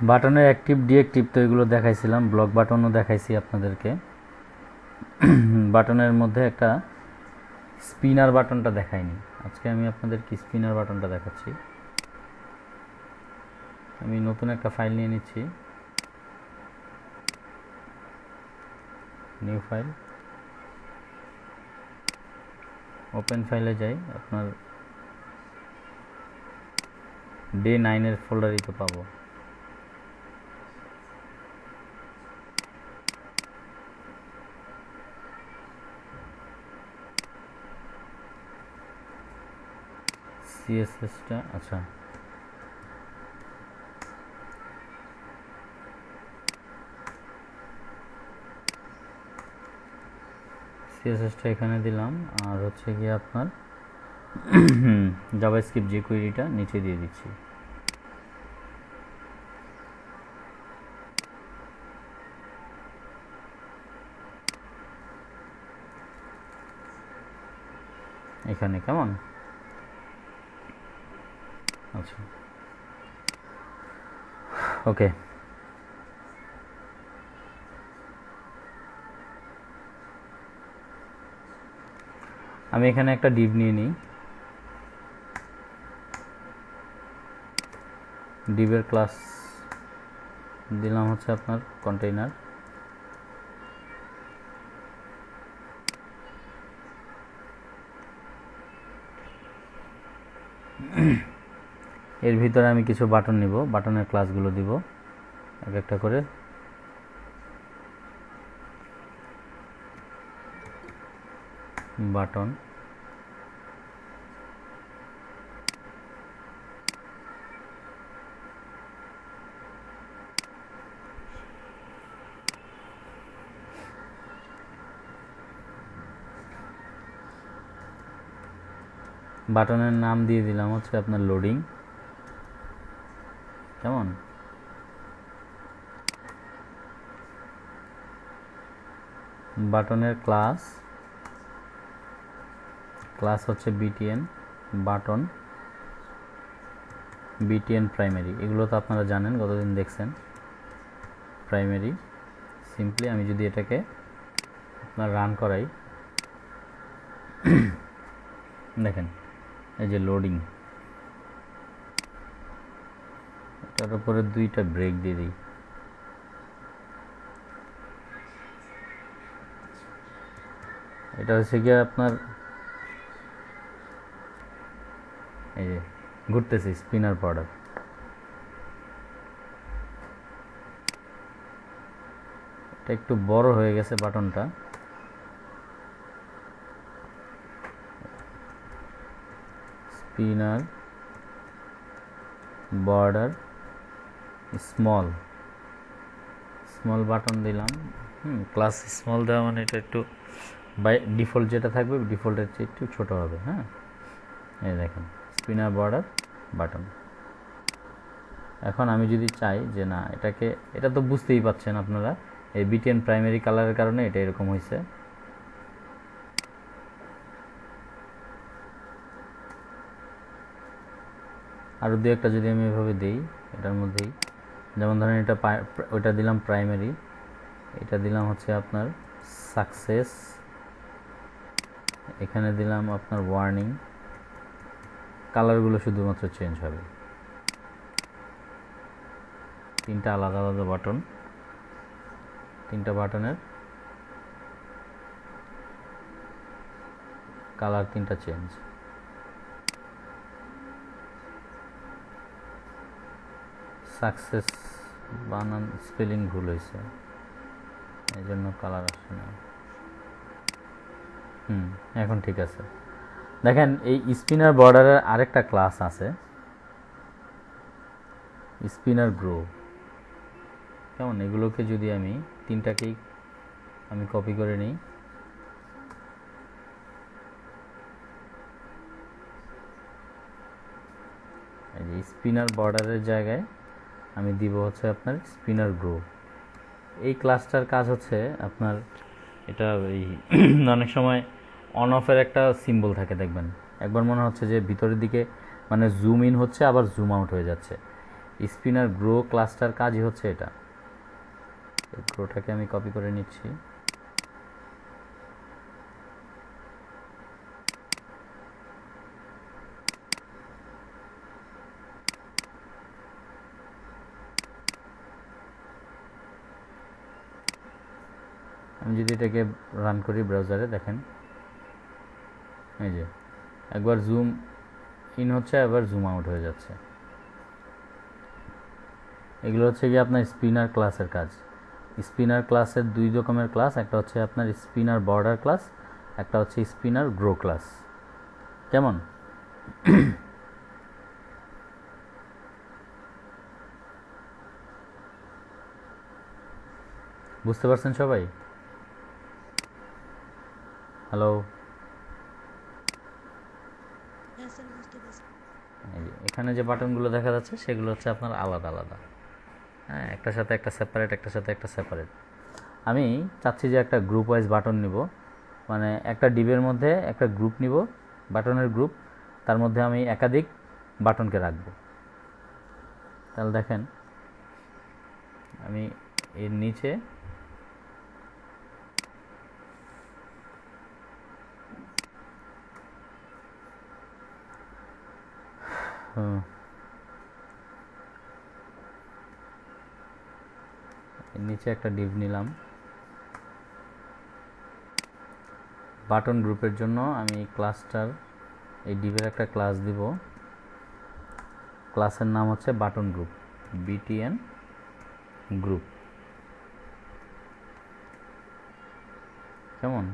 বাটনের active deactive তো এগুলো দেখাইছিলাম, ব্লক বাটনও দেখাইছি আপনাদেরকে। বাটনের মধ্যে একটা স্পিনার বাটনটা দেখাইনি, আজকে আমি আপনাদেরকে স্পিনার বাটনটা দেখাচ্ছি। আমি নতুন একটা ফাইল নিয়ে নিচ্ছি, নিউ ফাইল, ওপেন ফাইলে যাই। আপনার ডে 9 ফোল্ডারই তো পাবো। সিএসএসটা আচ্ছা, সিএসএসটা এখানে দিলাম, আর হচ্ছে গিয়ে আপনার জাভাস্ক্রিপ্ট যে কুইরিটা নিচে দিয়ে দিচ্ছি। এখানে কেমন? আচ্ছা, ওকে। আমি এখানে একটা ডিভ নিয়ে নিই, ডিভের ক্লাস দিলাম হচ্ছে আপনার কন্টেইনার। এর ভিতরে আমি কিছু বাটন নিব, বাটনের ক্লাসগুলো দিব এক একটা করে। বাটন, বাটনের নাম দিয়ে দিলাম হচ্ছে আপনার লোডিং, কেমন? বাটনের ক্লাস, ক্লাস হচ্ছে বিটিএন বাটন, বিটিএন প্রাইমারি, এগুলো তো আপনারা জানেন, কতদিন দেখছেন। প্রাইমারি সিম্পলি আমি যদি এটাকে আপনার রান করাই, দেখেন এই যে লোডিং, এটার উপরে দুইটা ব্রেক দিয়ে দিই। এটা হচ্ছে গিয়ে আপনার এই যে ঘুরতেছে স্পিনার বর্ডার। এটা একটু বড় হয়ে গেছে বাটনটা, spinner border small, small button দিলাম। ক্লাস স্মল দেওয়া মানে এটা একটু বাই ডিফল্ট যেটা থাকবে ডিফল্টের চেয়ে একটু ছোটো হবে। হ্যাঁ, এই দেখেন স্পিনার বর্ডার বাটন। এখন আমি যদি চাই যে না এটাকে, এটা তো বুঝতেই পাচ্ছেন আপনারা, এই বিটিএন প্রাইমারি কালারের কারণে এটা এরকম হয়েছে। আরও দু একটা যদি আমি এভাবে দিই এটার মধ্যেই, যেমন ধরেন এটা ওইটা দিলাম প্রাইমারি, এটা দিলাম হচ্ছে আপনার সাকসেস, এখানে দিলাম আপনার ওয়ার্নিং, কালারগুলো শুধুমাত্র চেঞ্জ হবে। তিনটা আলাদা আলাদা বাটন, তিনটা বাটনের কালার তিনটা চেঞ্জ। সাকসেস বানান স্পেলিং ভুল হয়েছে, এই জন্য কালার আসছে না। এখন ঠিক আছে। দেখেন এই স্পিনার বর্ডারের আরেকটা ক্লাস আছে, স্পিনার গ্রো, কেমন? এগুলোকে যদি আমি তিনটাকেই আমি কপি করে নিই, এই যে স্পিনার বর্ডারের জায়গায় আমি দিব হচ্ছে আপনার স্পিনার গ্রো। এই ক্লাসটার কাজ হচ্ছে আপনার, এটা এই অনেক সময় অন অফের একটা সিম্বল থাকে, দেখবেন একবার মনে হচ্ছে যে ভিতরের দিকে মানে জুম ইন হচ্ছে আবার জুম আউট হয়ে যাচ্ছে। স্পিনার গ্রো ক্লাসটার কাজই হচ্ছে এটা। গ্রোটাকে আমি কপি করে নিচ্ছি। আমি যদি এটাকে রান করি ব্রাউজারে, দেখেন এই যে একবার জুম ইন হচ্ছে, আবার জুম আউট হয়ে যাচ্ছে। এগুলো হচ্ছে কি আপনার স্পিনার ক্লাসের কাজ। স্পিনার ক্লাসের দুই রকমের ক্লাস, একটা হচ্ছে আপনার স্পিনার বর্ডার ক্লাস, একটা হচ্ছে স্পিনার গ্রো ক্লাস। কেমন? বুঝতে পারছেন সবাই? হ্যালো, এখানে যে বাটনগুলো দেখা যাচ্ছে সেগুলো হচ্ছে আপনার আলাদা আলাদা, হ্যাঁ, একটার সাথে একটা সেপারেট, একটার সাথে একটা সেপারেট। আমি চাচ্ছি যে একটা গ্রুপ ওয়াইজ বাটন নিব, মানে একটা ডিবের মধ্যে একটা গ্রুপ নিব, বাটনের গ্রুপ, তার মধ্যে আমি একাধিক বাটনকে রাখব। তাহলে দেখেন আমি এর নিচে এর নিচে একটা ডিভ নিলাম। বাটন গ্রুপের জন্য আমি ক্লাসটার এই ডিভের একটা ক্লাস দিব, ক্লাসের নাম হচ্ছে বাটন গ্রুপ, বিটিএন গ্রুপ। কেমন?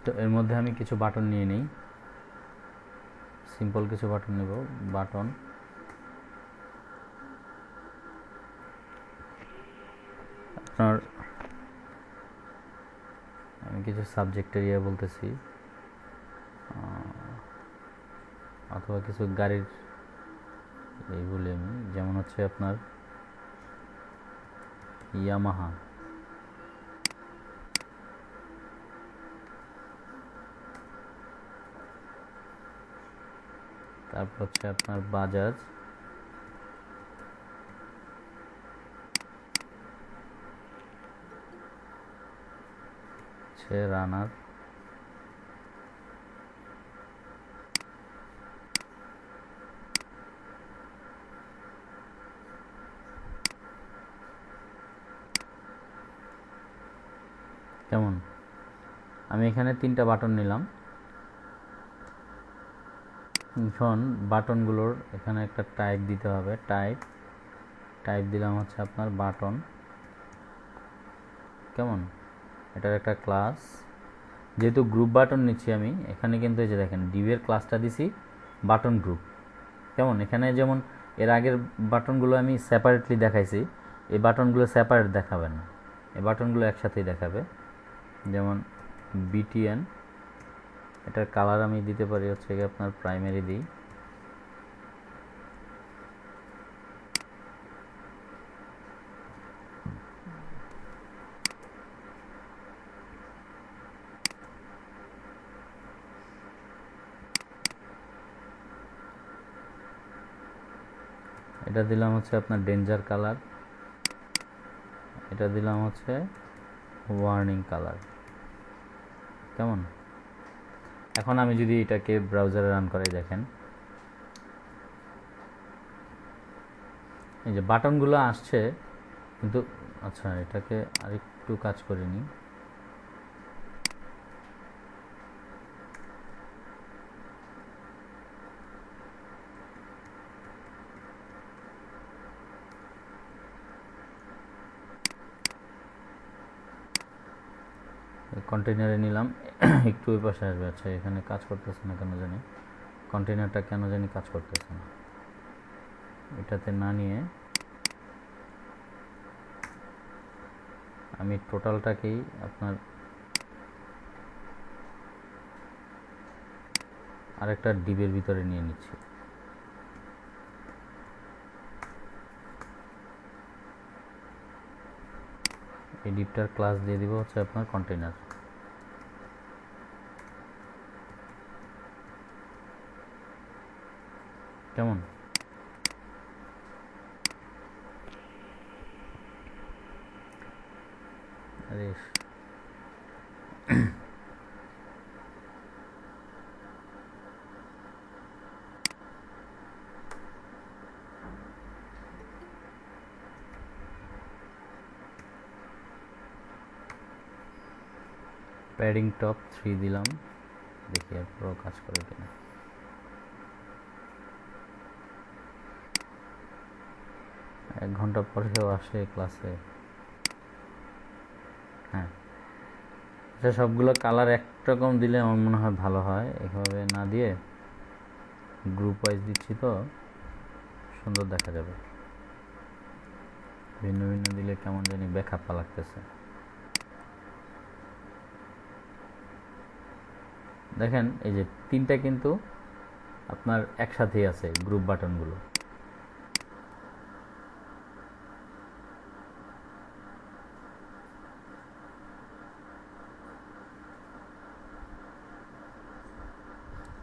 তো এর মধ্যে আমি কিছু বাটন নিয়ে নিই, সিম্পল কিছু বাটন নেব। বাটন আপনার, আমি কিছু সাবজেক্ট এরিয়া বলতেছি, অথবা কিছু গাড়ির এই বলি আমি, যেমন হচ্ছে আপনার ইয়ামাহা, তারপর হচ্ছে আপনার বাজাজ, হচ্ছে রানার, কেমন? আমি এখানে 3টা বাটন নিলাম। এখন বাটনগুলোর এখানে একটা টাইপ দিতে হবে, টাইপ দিলাম হচ্ছে আপনার বাটন। কেমন? এটার একটা ক্লাস, যেহেতু গ্রুপ বাটন নিচ্ছি আমি, এখানে কিন্তু এই যে দেখেন ডিভের ক্লাসটা দিছি বাটন গ্রুপ। কেমন? এখানে যেমন এর আগের বাটনগুলো আমি সেপারেটলি দেখাইছি, এই বাটনগুলো সেপারেট দেখাবে না, এই বাটনগুলো একসাথেই দেখাবে। যেমন বিটিএন, এটার কালার আমি দিতে পারি হচ্ছে কি আপনার প্রাইমারি দিই, এটা দিলাম হচ্ছে আপনার ডেঞ্জার কালার, এটা দিলাম হচ্ছে ওয়ার্নিং কালার। কেমন? এখন আমি যদি এটাকে ব্রাউজারে রান করাই, দেখেন এই যে বাটনগুলো আসছে, কিন্তু আচ্ছা এটাকে আরেকটু কাজ করে নিই। কন্টেনারে নিলাম, একটু ওই পাশে আসবে। আচ্ছা এখানে কাজ করতেছে না কেন জানি, কন্টেনারটা কেন জানি কাজ করতেছে না, এটাতে না নিয়ে আমি টোটালটাকেই আপনার আরেকটা ডিবের ভিতরে নিয়ে নিচ্ছি। এই ডিপটার ক্লাস দিয়ে দিব হচ্ছে আপনার কন্টেনার। কেমন? আরে প্যাডিং টপ 3 দিলাম, দেখি আর পুরো কাজ করে কিনা। এক ঘন্টা পরেও আসে ক্লাসে। হ্যাঁ, আচ্ছা, সবগুলো কালার একরকম দিলে আমার মনে হয় ভালো হয়। এভাবে না দিয়ে গ্রুপ ওয়াইজ দিচ্ছি তো সুন্দর দেখা যাবে। ভিন্ন ভিন্ন দিলে কেমন জানি বেখাপ্পা লাগতেছে। দেখেন এই যে তিনটা কিন্তু আপনার একসাথেই আছে গ্রুপ বাটনগুলো।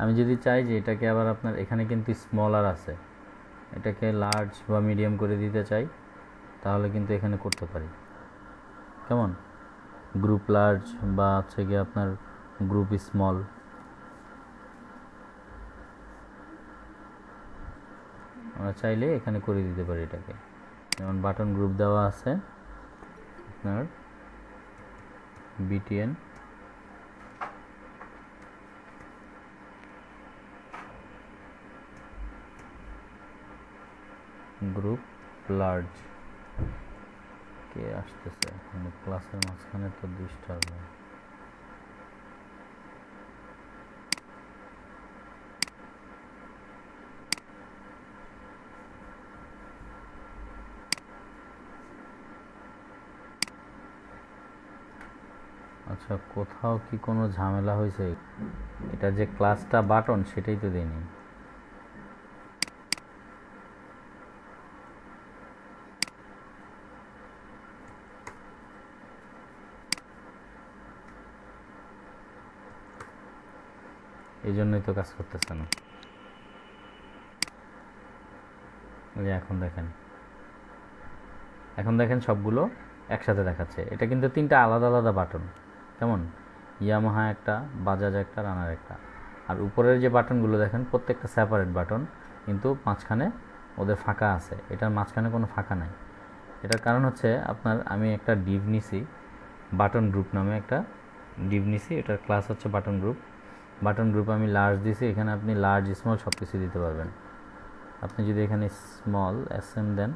আমি যদি চাই যে এটাকে আবার আপনার এখানে কিন্তু স্মলার আছে, এটাকে লার্জ বা মিডিয়াম করে দিতে চাই, তাহলে কিন্তু এখানে করতে পারি। কেমন? গ্রুপ লার্জ বা হচ্ছে গিয়ে আপনার গ্রুপ স্মল, আমরা চাইলে এখানে করে দিতে পারি এটাকে। যেমন বাটন গ্রুপ দেওয়া আছে আপনার বিটিএন, গ্রুপ লার্জ। কে আসতেছে ক্লাসের মাঝখানে? তো ডিস্টার্ব হয়। আচ্ছা, কোথাও কি কোনো ঝামেলা হয়েছে? এটা যে ক্লাসটা বাটন সেটাই তো দেয়নি। এই জন্যই তো কাজ করতেছে না। এখন দেখেন সবগুলো একসাথে দেখাচ্ছে। এটা কিন্তু তিনটা আলাদা আলাদা বাটন। কেমন? ইয়ামাহা একটা, বাজাজ একটা, রানার একটা। আর উপরের যে বাটনগুলো দেখেন প্রত্যেকটা সেপারেট বাটন, কিন্তু মাঝখানে ওদের ফাঁকা আছে। এটার মাঝখানে কোনো ফাঁকা নাই। এটার কারণ হচ্ছে আপনার, আমি একটা ডিভ নিছি, বাটন গ্রুপ নামে একটা ডিভ নিছি। এটার ক্লাস হচ্ছে বাটন গ্রুপ। বাটন গ্রুপ আমি লার্জ দিছি, এখানে আপনি লার্জ স্মল সব কিছু দিতে পারবেন। আপনি যদি এখানে স্মল এসএম দেন,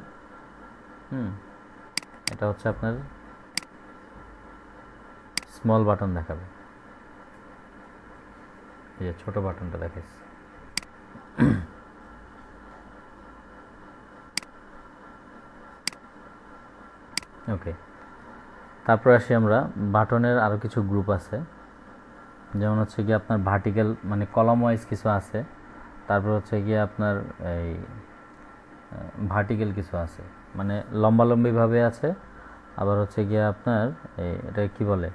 এটা হচ্ছে আপনার স্মল বাটন দেখাবে। এই যে ছোট বাটনটা দেখাইছে। ওকে, তারপর আসি আমরা বাটনের আরও কিছু গ্রুপ আছে। যেমন হচ্ছে গিয়ে আপনার ভার্টিক্যাল মানে কলাম ওয়াইজ কিছু আছে, তারপর হচ্ছে গিয়ে আপনার এই ভার্টিক্যাল কিছু আছে, মানে লম্বালম্বিভাবে আছে। আবার হচ্ছে গিয়ে আপনার এটা কি বলে,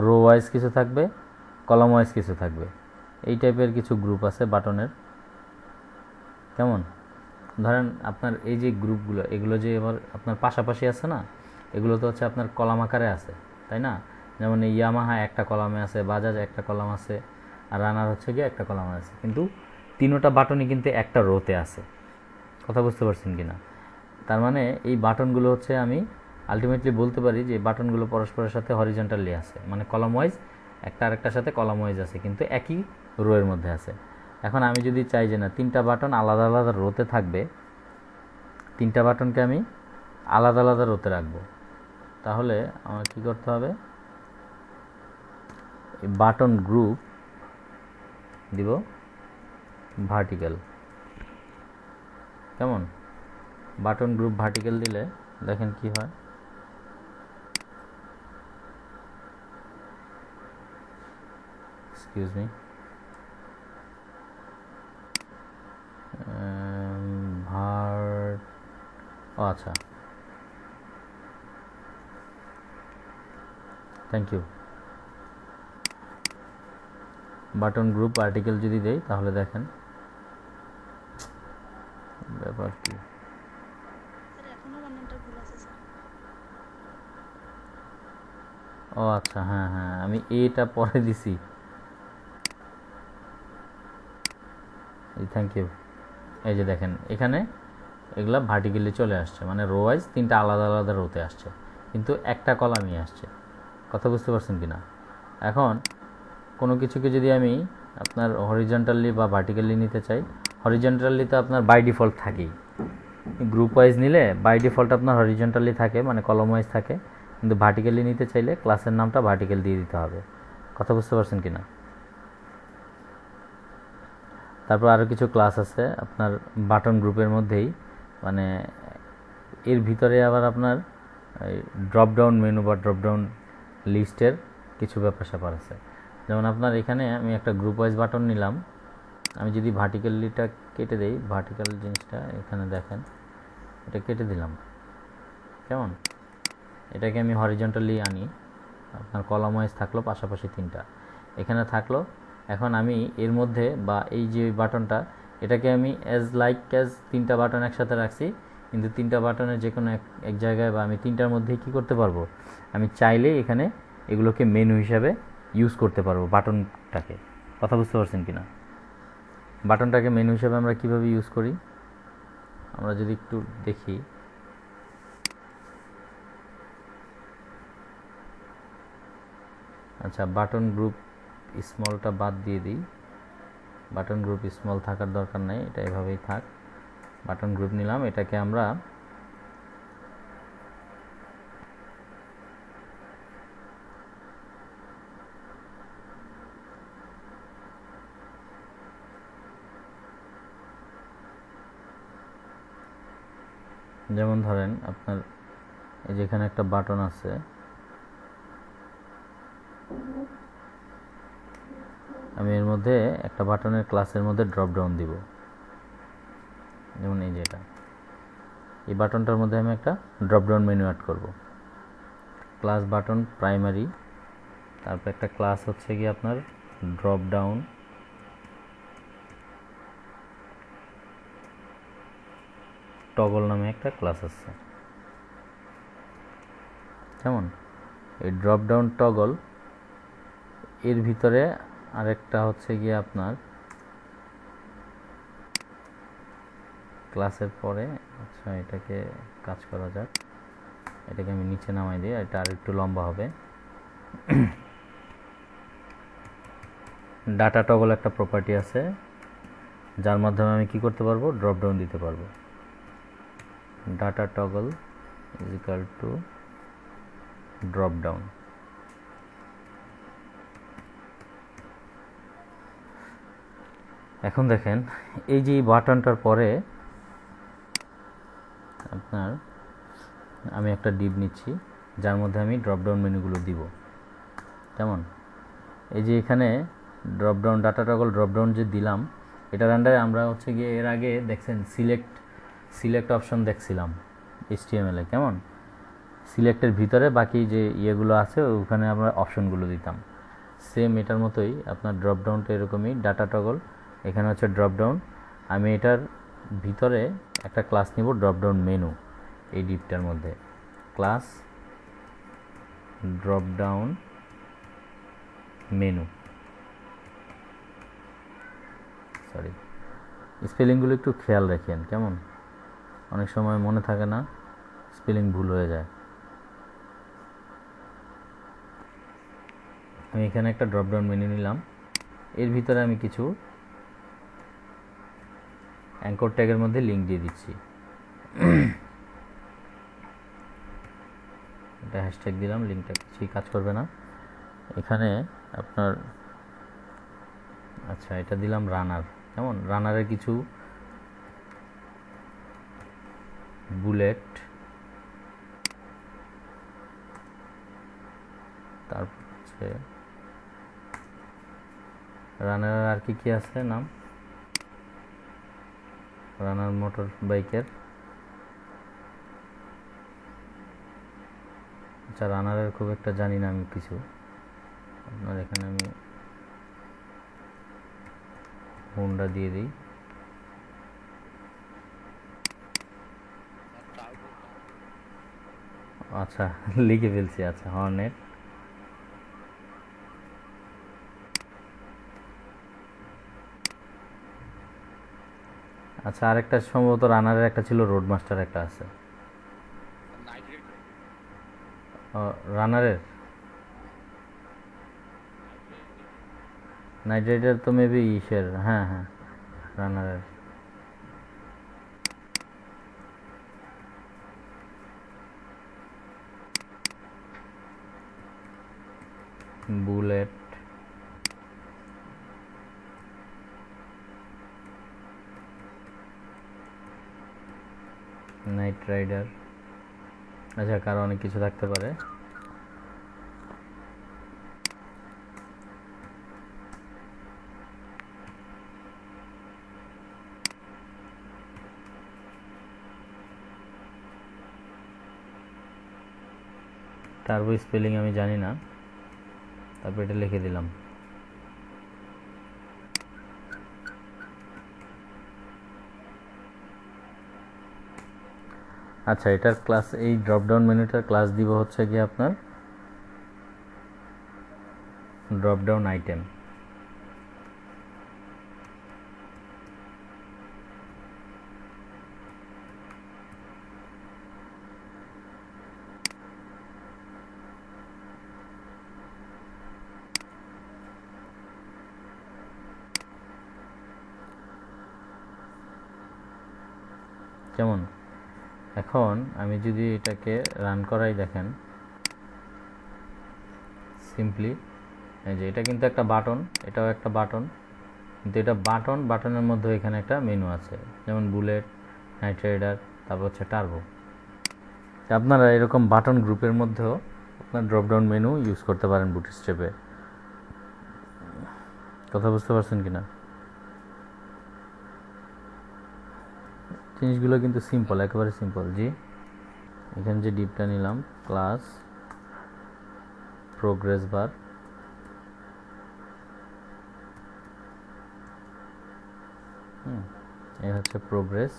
রো ওয়াইজ কিছু থাকবে, কলাম ওয়াইজ কিছু থাকবে। এই টাইপের কিছু গ্রুপ আছে বাটনের। কেমন? ধরেন আপনার এই যে গ্রুপগুলো, এগুলো যে এবার আপনার পাশাপাশি আছে না, এগুলো তো হচ্ছে আপনার কলাম আকারে আছে, তাই না? যেমন এই ইয়ামাহা একটা কলামে আছে, বাজাজ একটা কলাম আছে, আর রানার হচ্ছে গিয়ে একটা কলামে আছে, কিন্তু তিনোটা বাটনই কিন্তু একটা রোতে আছে। কথা বুঝতে পারছেন কি না? তার মানে এই বাটনগুলো হচ্ছে, আমি আলটিমেটলি বলতে পারি যে বাটনগুলো পরস্পরের সাথে হরিজন্টালি আছে, মানে কলাম ওয়াইজ একটা আরেকটার সাথে কলাম ওয়াইজ আছে, কিন্তু একই রোয়ের মধ্যে আছে। এখন আমি যদি চাই যে না, তিনটা বাটন আলাদা আলাদা রোতে থাকবে, তিনটা বাটনকে আমি আলাদা আলাদা রোতে রাখবো, তাহলে আমার কি করতে হবে? এই বাটন গ্রুপ দিব ভার্টিক্যাল। কেমন? বাটন গ্রুপ ভার্টিক্যাল দিলে দেখেন কি হয়। এক্সকিউজ মি, ও আচ্ছা, thank you. Button group article যদি দেই তাহলে দেখেন ব্যাপার কি? ও আচ্ছা, হ্যাঁ হ্যাঁ, আমি এটা পরে দিছি। Thank you. এই যে দেখেন এখানে এগুলা ভার্টিক্যালি চলে আসছে, মানে রো ওয়াইজ তিনটা আলাদা আলাদা রোতে আসছে, কিন্তু একটা কলামই আসছে। কথা বুঝতে পারছেন কি না? এখন কোনো কিছুকে যদি আমি আপনার হরিজন্টালি বা ভার্টিক্যালি নিতে চাই, হরিজন্টালি তো আপনার বাই ডিফল্ট থাকেই। গ্রুপ ওয়াইজ নিলে বাই ডিফল্ট আপনার হরিজন্টালি থাকে, মানে কলম ওয়াইজ থাকে, কিন্তু ভার্টিক্যালি নিতে চাইলে ক্লাসের নামটা ভার্টিক্যাল দিয়ে দিতে হবে। কথা বুঝতে পারছেন কি না? তারপর আরও কিছু ক্লাস আছে আপনার বাটন গ্রুপের মধ্যেই, মানে এর ভিতরে আবার আপনার ড্রপ ডাউন মেনু বা ড্রপ ডাউন লিস্টের কিছু ব্যাপার স্যাপার আছে। যেমন আপনার এখানে আমি একটা গ্রুপ ওয়াইজ বাটন নিলাম, আমি যদি ভার্টিক্যালিটা কেটে দেই, ভার্টিক্যাল জিনিসটা এখানে দেখেন, এটা কেটে দিলাম, কেমন? এটাকে আমি হরিজন্টালি আনি, আপনার কলাম ওয়াইজ থাকলো পাশাপাশি তিনটা এখানে থাকলো। এখন আমি এর মধ্যে বা এই যে বাটনটা, এটাকে আমি অ্যাজ তিনটা বাটন একসাথে রাখছি, কিন্তু তিনটা বাটনের যে কোনো এক জায়গায় বা আমি তিনটার মধ্যেই কী করতে পারবো, আমি চাইলেই এখানে এগুলোকে মেনু হিসাবে ইউজ করতে পারবো বাটনটাকে। কথা বুঝতে পারছেন কি না? বাটনটাকে মেনু হিসাবে আমরা কিভাবে ইউজ করি, আমরা যদি একটু দেখি। আচ্ছা, বাটন গ্রুপ স্মলটা বাদ দিয়ে দিই, বাটন গ্রুপ স্মল থাকার দরকার নেই, এটা এভাবেই থাক। বাটন গ্রুপ নিলাম, এটাকে আমরা যেমন ধরেন আপনার এই যে এখানে একটা বাটন আছে, আমি এর মধ্যে একটা বাটনের ক্লাসের মধ্যে ড্রপ ডাউন দিব, যেমন এই যে এটা, এই বাটনটার মধ্যে আমি একটা ড্রপ ডাউন মেনু অ্যাড করব। ক্লাস বাটন প্রাইমারি, তারপর একটা ক্লাস হচ্ছে কি আপনার ড্রপ ডাউন, টগল নামে একটা ক্লাস আছে। যেমন এই ড্রপ ডাউন টগল, এর ভিতরে আরেকটা হচ্ছে গিয়ে আপনার ক্লাসের পরে, আচ্ছা এটাকে কাজ করা যাক, এটাকে আমি নিচে নামাই দিই, এটা আর একটু লম্বা হবে। ডাটা টগল একটা প্রপার্টি আছে, যার মাধ্যমে আমি কি করতে পারবো, ড্রপ ডাউন দিতে পারবো। Data toggle is equal to drop down. এখন দেখেন এই যে বাটনটার পরে আপনার আমি একটা ডিপ নিচ্ছি, যার মধ্যে আমি ড্রপ ডাউন মেনুগুলো দিব। যেমন এই যে এখানে drop down, data toggle drop down যে দিলাম, এটার আন্ডারে আমরা হচ্ছে গিয়ে এর আগে দেখছেন সিলেক্ট অপশন দেখছিলাম HTML-এ, কেমন? সিলেক্টের ভিতরে বাকি যে ইয়েগুলো আছে ওখানে আমরা অপশনগুলো দিতাম। সেম এটার মতোই আপনার ড্রপ ডাউনটা এরকমই, ডাটা টগল, এখানে হচ্ছে ড্রপ ডাউন, আমি এটার ভিতরে একটা ক্লাস নিব ড্রপ ডাউন মেনু, এই ডিপটার মধ্যে class drop down menu. Sorry, স্পেলিংগুলো একটু খেয়াল রাখেন, কেমন? অনেক সময় মনে থাকে না, স্পেলিং ভুল হয়ে যায়। আমি এখানে একটা ড্রপ ডাউন মেনু নিলাম, এর ভিতরে আমি কিছু অ্যাঙ্কর ট্যাগের মধ্যে লিঙ্ক দিয়ে দিচ্ছি। এটা হ্যাশট্যাগ দিলাম, লিঙ্কটা কিছুই কাজ করবে না এখানে আপনার। আচ্ছা, এটা দিলাম রানার, কেমন? রানারের কিছু বুলেট, তারপর হচ্ছে রানার আর কি কি আছে নাম, রানার মোটর বাইকের, আচ্ছা রানারের খুব একটা জানি না আমি কিছু, আপনার এখানে আমি হোন্ডা দিয়ে দিই। আচ্ছা লিখে ফেলছি। আচ্ছা হর্নেট, আচ্ছা আরেকটা সম্ভবত রানারের একটা ছিল, রোডমাস্টার একটা আছে। রানারের নাইট রাইডার তো মেবি ইসের, হ্যাঁ হ্যাঁ রানারের। বুলেট, নাইট রাইডার, আচ্ছা কারো অনেক কিছু থাকতে পারে। টার্বো স্পেলিং আমি জানি না, তারপর এটা লিখে দিলাম। আচ্ছা এটার ক্লাস, এই ড্রপডাউন মেনুটার ক্লাস দিব হচ্ছে কি আপনার ড্রপডাউন আইটেম। কেমন? এখন আমি যদি এটাকে রান করাই, দেখেন সিম্পলি, এই যে এটা কিন্তু একটা বাটন, এটাও একটা বাটন, কিন্তু এটা বাটন, বাটনের মধ্যে এখানে একটা মেনু আছে, যেমন বুলেট, নাইট রাইডার, তারপর হচ্ছে টার্বো। আপনারা এরকম বাটন গ্রুপের মধ্যেও আপনার ড্রপডাউন মেনু ইউজ করতে পারেন বুটস্ট্র্যাপে। কথা বুঝতে পারছেন কিনা? জিনিসগুলো কিন্তু সিম্পল, একেবারে সিম্পল। জি, এখানে যে ডিপটা নিলাম, ক্লাস প্রোগ্রেস বার, এই হচ্ছে প্রোগ্রেস।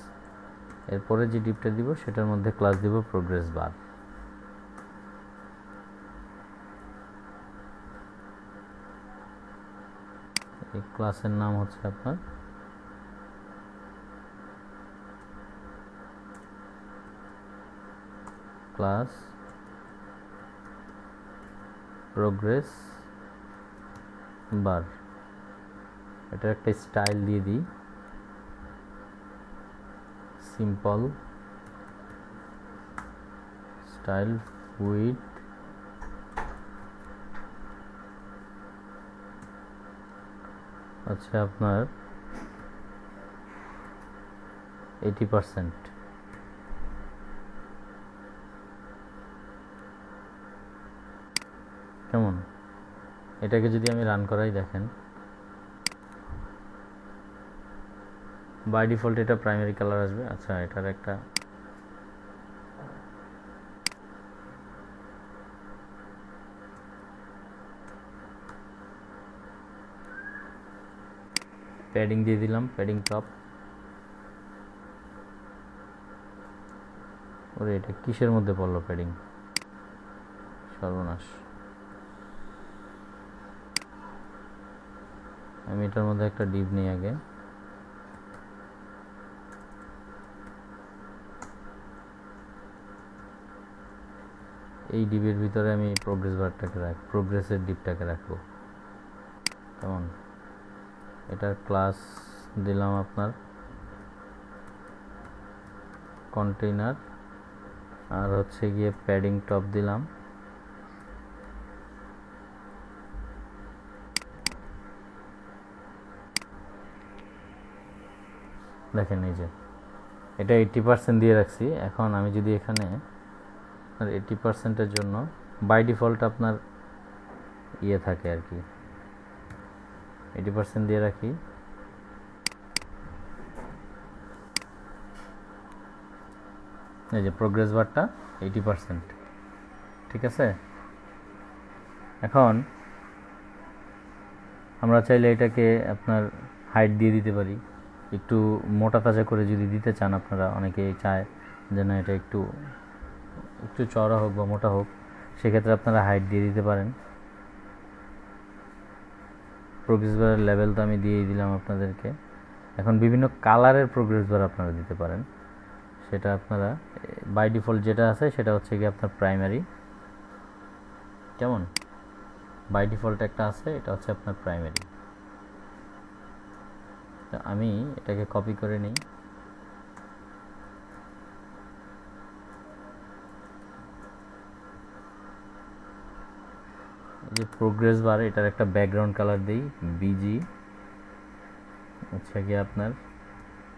এরপরে যে ডিপটা দিব সেটার মধ্যে ক্লাস দিব প্রোগ্রেস বার। এই ক্লাসের নাম হচ্ছে আপনার ক্লাস প্রোগ্রেস বার। এটা একটা স্টাইল দিয়ে দিই, সিম্পল স্টাইল উইথ আচ্ছা আপনার 80%। কেমন? এটাকে যদি আমি রান করাই, দেখেন বাই ডিফল্ট এটা প্রাইমারি কালার আসবে। আচ্ছা এটার একটা প্যাডিং দিয়ে দিলাম, প্যাডিং টপ। ওরে এটা কিসের মধ্যে পড়লো প্যাডিং, সর্বনাশ। আমি এটার মধ্যে একটা ডিপ নিই আগে, এই ডিপের ভিতরে আমি প্রোগ্রেস বারটাকে প্রোগ্রেসের ডিপটাকে রাখবো। কেমন? এটার ক্লাস দিলাম আপনার কন্টেইনার, আর হচ্ছে গিয়ে প্যাডিং টপ দিলাম। দেখেন এই যে এটা 80% দিয়ে রাখছি। এখন আমি যদি এখানে 80%-এর জন্য বাই ডিফল্ট আপনার ইয়ে থাকে আর কি, 80% দিয়ে রাখি। এই যে প্রোগ্রেস বারটা 80%, ঠিক আছে। এখন আমরা চাইলে এটাকে আপনার হাইট দিয়ে দিতে পারি, একটু মোটা তাজা করে যদি দিতে চান আপনারা, অনেকেই চায় যে না এটা একটু একটু চওড়া হোক বা মোটা হোক, সেক্ষেত্রে আপনারা হাইট দিয়ে দিতে পারেন। প্রোগ্রেস বারের লেভেল তো আমি দিয়েই দিলাম আপনাদেরকে। এখন বিভিন্ন কালারের প্রোগ্রেস বার আপনারা দিতে পারেন, সেটা আপনারা বাই ডিফল্ট যেটা আছে সেটা হচ্ছে কি আপনার প্রাইমারি। কেমন? বাই ডিফল্ট একটা আছে, এটা হচ্ছে আপনার প্রাইমারি। আমি এটাকে কপি করে নিই। এই যে প্রোগ্রেস বার, এটার একটা ব্যাকগ্রাউন্ড কালার দিই বিজি। আচ্ছা কি আপনার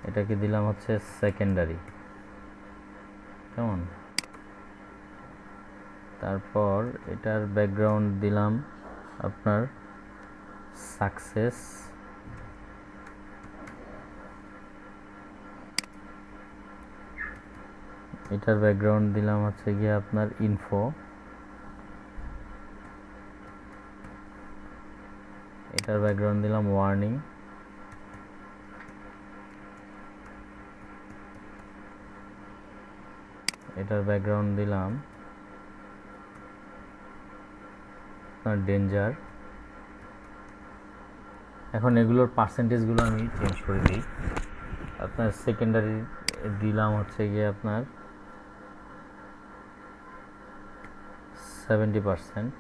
এটাকে দিলাম হচ্ছে সেকেন্ডারি। কেমন? তারপর এটার ব্যাকগ্রাউন্ড দিলাম আপনার সাকসেস। এটার ব্যাকগ্রাউন্ড দিলাম হচ্ছে গিয়ে আপনার ইনফো। এটার ব্যাকগ্রাউন্ড দিলাম ওয়ার্নিং। এটার ব্যাকগ্রাউন্ড দিলাম আপনার ডেঞ্জার। এখন এগুলোর পার্সেন্টেজগুলো আমি চেঞ্জ করে দিই। আপনার সেকেন্ডারি দিলাম হচ্ছে গিয়ে আপনার 70%।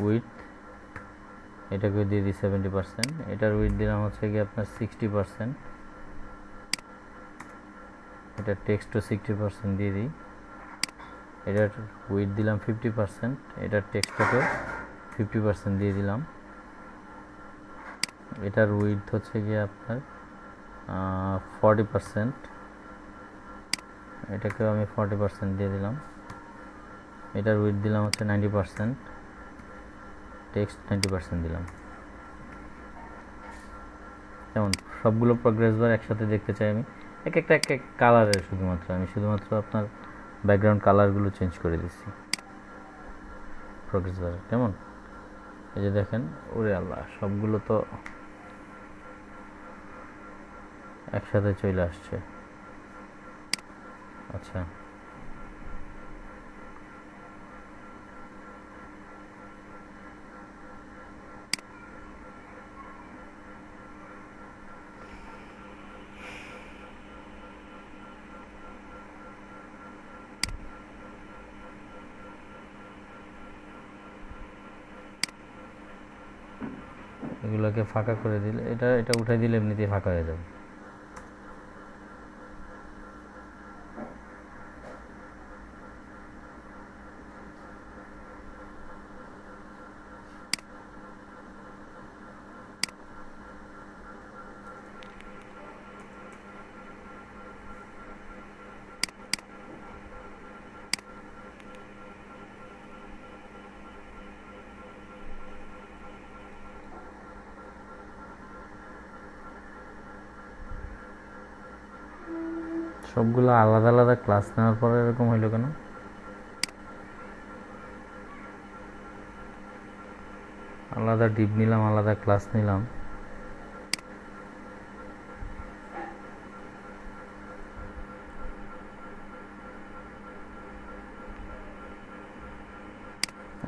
উইথ এটাকে দিয়ে দিই 70%। এটার উইথ দিলাম হচ্ছে গিয়ে আপনার 60%। এটা টেক্সটও 60% দিয়ে দিই। এটার উইথ দিলাম 50%। এটার টেক্সটটাকে 50% দিয়ে দিলাম। এটার উইথ হচ্ছে গিয়ে আপনার 40%। এটাকেও আমি 40% দিয়ে দিলাম। এটার উইথ দিলাম হচ্ছে 90%। টেক্সট 90% দিলাম। যেমন সবগুলো প্রোগ্রেস বার একসাথে দেখতে চাই আমি, এক এক কালারের। আমি শুধুমাত্র আপনার ব্যাকগ্রাউন্ড কালারগুলো চেঞ্জ করে দিচ্ছি প্রোগ্রেস বারের। কেমন? এই যে দেখেন, ওরে আল্লাহ, সবগুলো তো একসাথে চলে আসছে। আচ্ছা, এগুলোকে ফাঁকা করে দিলে, এটা উঠাই দিলে এমনিতেই ফাঁকা হয়ে যাবে। সবগুলো আলাদা আলাদা ক্লাস নেওয়ার পরে এরকম হইলো কেন? আলাদা ডিপ নিলাম, আলাদা ক্লাস নিলাম।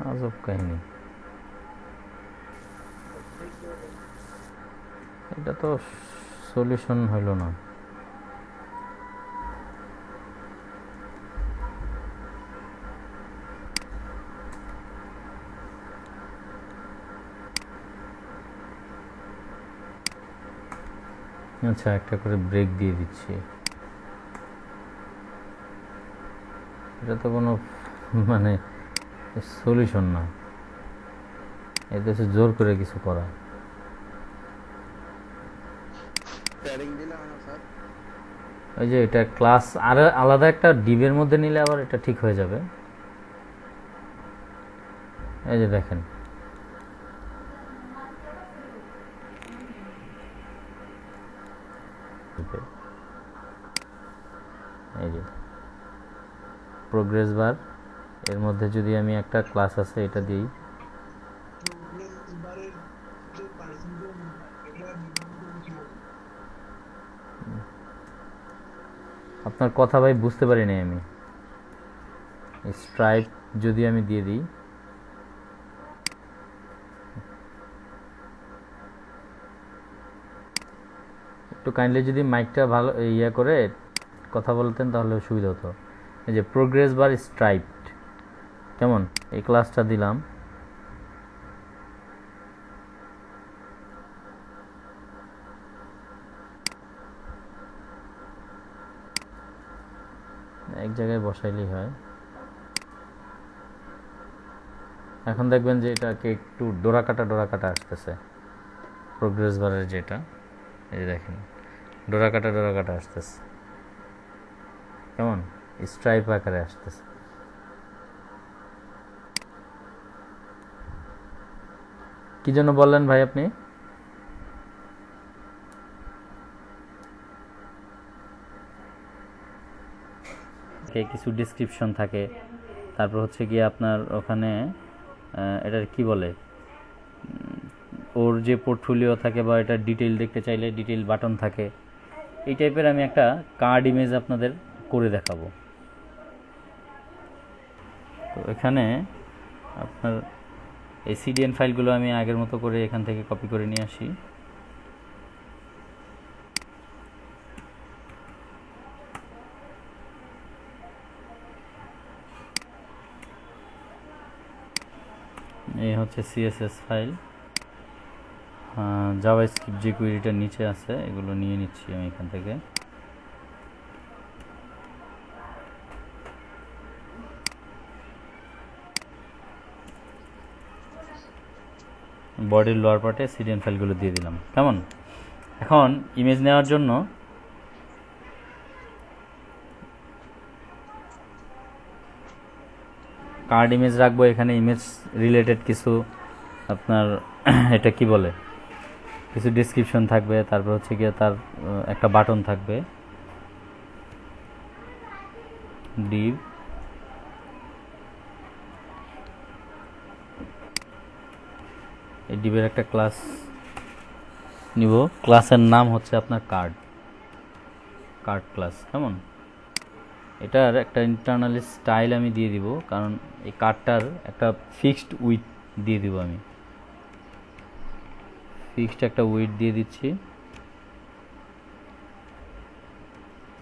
আজব কাহিনী। এটা তো সলিউশন হইল না। আচ্ছা, একটা করে ব্রেক দিয়ে দিচ্ছি। এটা তো কোনো মানে সলিউশন না, এতে হচ্ছে জোর করে কিছু করা। ওই যে এটা ক্লাস আর আলাদা একটা ডিবের মধ্যে নিলে আবার এটা ঠিক হয়ে যাবে। এই যে দেখেন, এই যে প্রোগ্রেস বার, এর মধ্যে যদি আমি একটা ক্লাস আছে এটা দিই, আপনার কথা ভাই বুঝতে পারিনি আমি। স্ট্রাইপ যদি আমি দিয়ে দিই, একটু কাইন্ডলি যদি মাইকটা ভালো করে কথা বলতেন তাহলে সুবিধা হতো। এই যে প্রোগ্রেস বার স্ট্রাইপড, কেমন? এই ক্লাসটা দিলাম, এক জায়গায় বসাইলেই হয়। এখন দেখবেন যে এটাকে একটু ডোরা কাটা আসতেছে, প্রোগ্রেস বারের যেটা, এই যে দেখেন ডোরা কাটা আসতেছে, কেমন? স্ট্রাইপ আকারে আসতেছে। কি জন্য বললেন ভাই আপনি? কিছু ডিসক্রিপশন থাকে, তারপর হচ্ছে গিয়ে আপনার ওখানে এটার কি বলে, ওর যে পোর্টফোলিও থাকে বা এটা ডিটেইল দেখতে চাইলে ডিটেইল বাটন থাকে। এই টাইপের আমি একটা কার্ড ইমেজ আপনাদের করে দেখাবো। তো এখানে আপনার এই সিডিএন ফাইলগুলো আমি আগের মতো করে এখান থেকে কপি করে নিয়ে আসি। এই হচ্ছে সিএসএস ফাইল, জাভাস্ক্রিপ্ট যে কুইরিটার নিচে আছে এগুলো নিয়ে নিচ্ছি আমি এখান থেকে। বডির লোয়ার পার্টে সিডিএন ফাইলগুলো দিয়ে দিলাম, কেমন? এখন ইমেজ নেওয়ার জন্য কার্ড ইমেজ রাখবো। এখানে ইমেজ রিলেটেড কিছু আপনার এটা কি বলে, কিছু ডিসক্রিপশন থাকবে, তারপর হচ্ছে গিয়ে তার একটা বাটন থাকবে, ডিভ, এই ডিভের একটা ক্লাস নিব, ক্লাসের নাম হচ্ছে আপনার কার্ড ক্লাস, কেমন? এটার একটা ইন্টারনালি স্টাইল আমি দিয়ে দিব, কারণ এই কার্ডটার একটা ফিক্সড উইথ দিয়ে দিব, আমি ফিক্সড একটা উইথ দিয়ে দিচ্ছি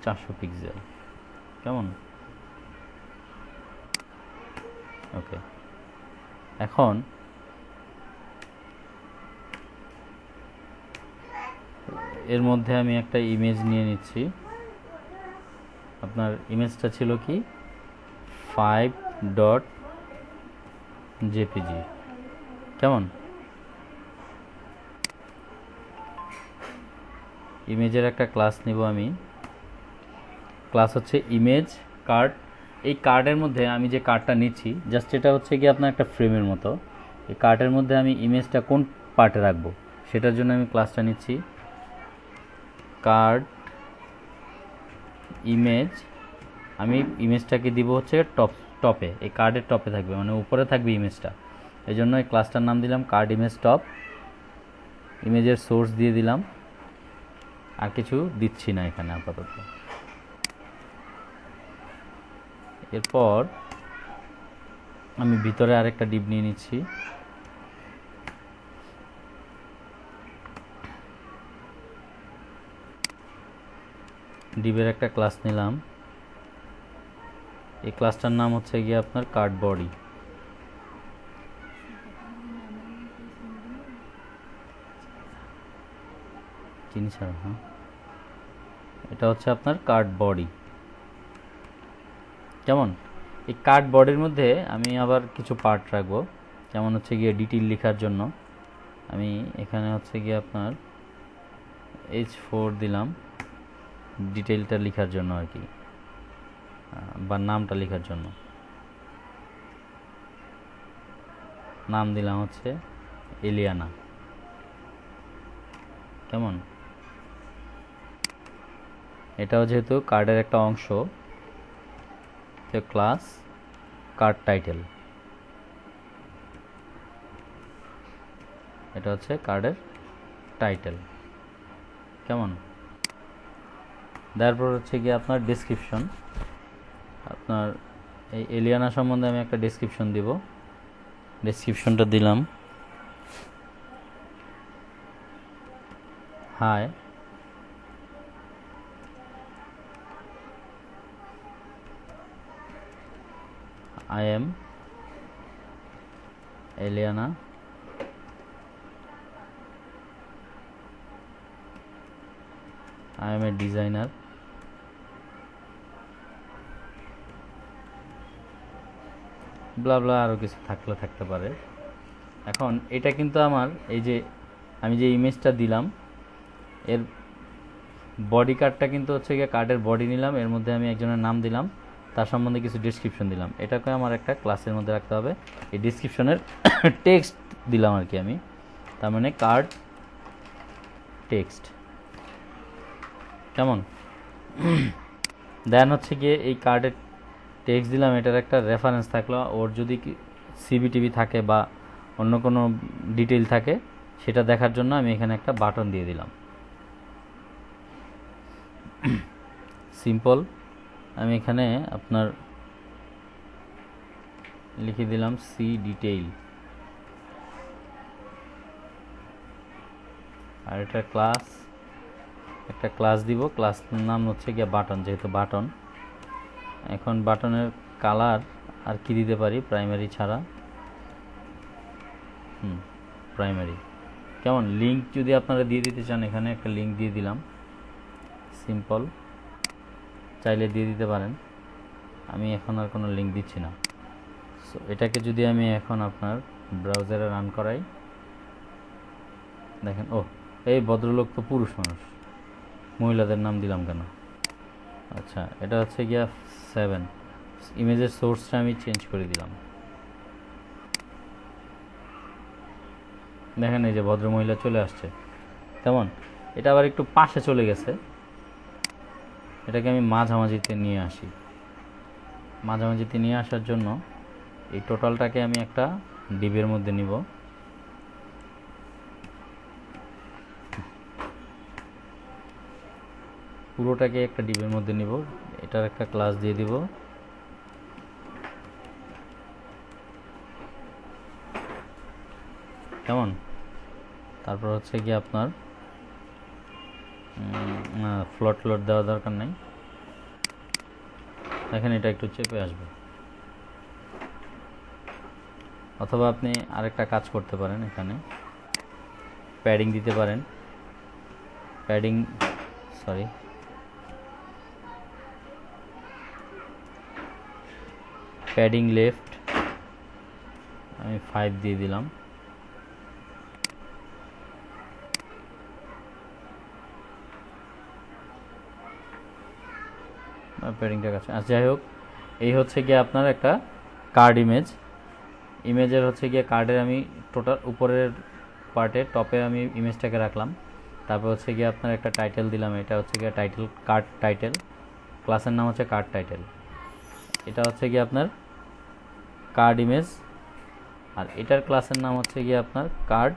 400 পিক্সেল, কেমন? ওকে, এখন এর মধ্যে আমি একটা ইমেজ নিয়ে নিচ্ছি। আপনার ইমেজটা ছিল কি 5.jpg, কেমন? ইমেজের একটা ক্লাস নিব আমি, ক্লাস হচ্ছে ইমেজ কার্ড। এই কার্ডের মধ্যে আমি যে কার্ডটা নিচ্ছি, জাস্ট এটা হচ্ছে কি আপনার একটা ফ্রেমের মতো। এই কার্ডের মধ্যে আমি ইমেজটা কোন পার্টে রাখবো সেটার জন্য আমি ক্লাসটা নিচ্ছি, কার্ড ইমেজ। আমি ইমেজটাকে দিব হচ্ছে টপে, এই কার্ডের টপে থাকবে, মানে উপরে থাকবে ইমেজটা। এই জন্য এই ক্লাসটার নাম দিলাম কার্ড ইমেজ টপ। ইমেজের সোর্স দিয়ে দিলাম, আর কিছু দিচ্ছি না এখানে আপাতত। এরপর আমি ভিতরে আরেকটা ডিপ নিয়ে নিচ্ছি, ডিপের একটা ক্লাস নিলাম। এই ক্লাসটার নাম হচ্ছে গিয়ে আপনার কার্ড বডি। চিনি ছাড়া, হ্যাঁ, এটা হচ্ছে আপনার কার্ড বডি, কেমন? এই কার্ড বডির মধ্যে আমি আবার কিছু পার্ট রাখবো, যেমন হচ্ছে গিয়ে ডিটেইল লেখার জন্য আমি এখানে হচ্ছে গিয়ে আপনার H4 দিলাম, ডিটেইলটা লেখার জন্য আর কি, বা নামটা লেখার জন্য। নাম দিলাম হচ্ছে এলিয়ানা, কেমন? এটাও যেহেতু কার্ডের একটা অংশ, ক্লাস কার্ড টাইটেল, এটা হচ্ছে কার্ডের টাইটেল, কেমন? তারপর হচ্ছে গিয়ে আপনার ডেসক্রিপশন, আপনার এই এলিয়ানা সম্বন্ধে আমি একটা ডেসক্রিপশন দিব। ডেসক্রিপশনটা দিলাম, hi I am Eliana, I am a designer, blah blah আরও কিছু থাকতে পারে। এখন এটা কিন্তু আমার এই যে আমি যে ইমেজটা দিলাম এর বডি কার্ডটা কিন্তু হচ্ছে গিয়ে কার্ডের বডি নিলাম, এর মধ্যে আমি একজনের নাম দিলাম, তার সম্বন্ধে কিছু ডেসক্রিপশন দিলাম। এটাকে আমার একটা ক্লাসের মধ্যে রাখতে হবে। এই ডেসক্রিপশনের টেক্সট দিলাম আর কি আমি, তার মানে কার্ড টেক্সট। কেমন? দেন হচ্ছে গিয়ে এই কার্ডের টেক্সট দিলাম, এটার একটা রেফারেন্স থাকলো, ওর যদি সিবিটিভি থাকে বা অন্য কোনো ডিটেইল থাকে সেটা দেখার জন্য আমি এখানে একটা বাটন দিয়ে দিলাম। সিম্পল। আমি এখানে আপনার লিখে দিলাম সি ডিটেইল, আর এটা ক্লাস, একটা ক্লাস দিব, ক্লাস নাম হচ্ছে গিয়ে বাটন, যেহেতু বাটন। এখন বাটনের কালার আর কি দিতে পারি প্রাইমারি ছাড়া, প্রাইমারি। কেমন? লিঙ্ক যদি আপনারা দিয়ে দিতে চান এখানে একটা লিঙ্ক দিয়ে দিলাম, সিম্পল, চাইলে দিয়ে দিতে পারেন। আমি এখন আর কোনো লিঙ্ক দিচ্ছি না। সো এটাকে যদি আমি এখন আপনার ব্রাউজারে রান করাই, দেখেন ও এই ভদ্রলোক তো পুরুষ মানুষ, মহিলাদের নাম দিলাম কেন? আচ্ছা, এটা হচ্ছে গিয়া 7। ইমেজের সোর্সটা আমি চেঞ্জ করে দিলাম। দেখেন এই যে ভদ্রমহিলা চলে আসছে। তেমন এটা আবার একটু পাশে চলে গেছে, এটাকে আমি মাঝামাঝিতে নিয়ে আসি। মাঝামাঝিতে নিয়ে আসার জন্য এই টোটালটাকে আমি একটা ডিবের মধ্যে নিব। পুরোটাকে একটা ডিবের মধ্যে নিব, এটার একটা ক্লাস দিয়ে দিব। কেমন? তারপর হচ্ছে কি আপনার ফ্লট দেওয়া দরকার নাই, দেখেন এটা একটু চেপে আসবে। অথবা আপনি আরেকটা কাজ করতে পারেন, এখানে প্যাডিং দিতে পারেন। প্যাডিং লেফট আমি 5 দিয়ে দিলাম। প্যাডিংটা কাছে আচ্ছা, যাই হোক, এই হচ্ছে গিয়ে আপনার একটা কার্ড ইমেজের হচ্ছে গিয়ে কার্ডের আমি টোটাল উপরের পার্টে টপে আমি ইমেজটাকে রাখলাম। তারপর হচ্ছে গিয়ে আপনার একটা টাইটেল দিলাম, এটা হচ্ছে গিয়ে টাইটেল, কার্ড টাইটেল, ক্লাসের নাম হচ্ছে কার্ড টাইটেল। এটা হচ্ছে গিয়ে আপনার কার্ড ইমেজ, আর এটার ক্লাসের নাম হচ্ছে গিয়ে আপনার কার্ড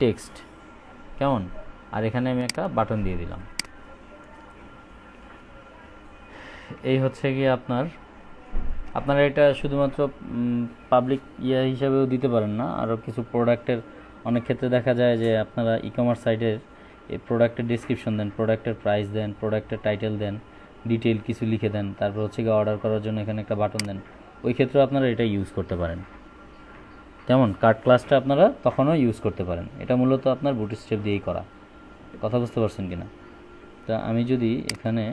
টেক্সট। কেমন? আর এখানে আমি একটা বাটন দিয়ে দিলাম। এই হচ্ছে গিয়ে আপনারা এটা শুধুমাত্র পাবলিক হিসাবেও দিতে পারেন না, আরও কিছু প্রোডাক্টের অনেক ক্ষেত্রে দেখা যায় যে আপনারা ই কমার্স সাইটের এই প্রোডাক্টের ডিসক্রিপশন দেন, প্রোডাক্টের প্রাইস দেন, প্রোডাক্টের টাইটেল দেন, ডিটেইল কিছু লিখে দেন, তারপর হচ্ছে গিয়ে অর্ডার করার জন্য এখানে একটা বাটন দেন। ওই ক্ষেত্রে আপনারা এটা ইউজ করতে পারেন। কেমন? কার্ড ক্লাসটা আপনারা তখনও ইউজ করতে পারেন। এটা মূলত আপনার বুটস্ট্র্যাপ দিয়েই করা। কথা বুঝতে পারছেন কিনা? তা আমি যদি এখানে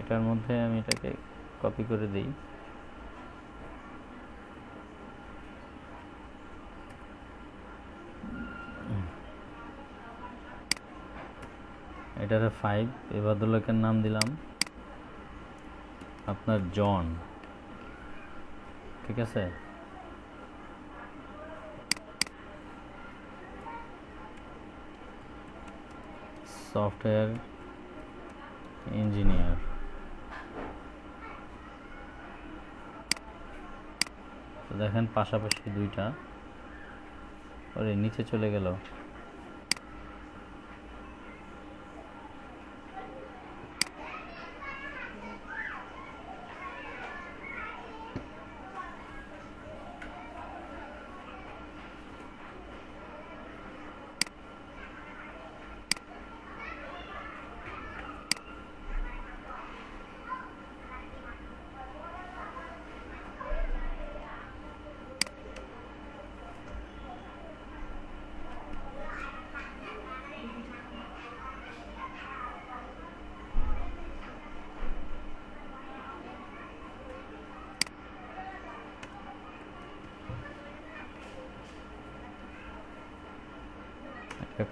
এটার মধ্যে আমি এটাকে কপি করে দিই, এটারে 5, এই ভদ্রলোকের নাম দিলাম আপনার জন। ঠিক আছে? Software engineer. তো দেখেন পাশাপাশি দুইটা, ওরে নিচে চলে গেল।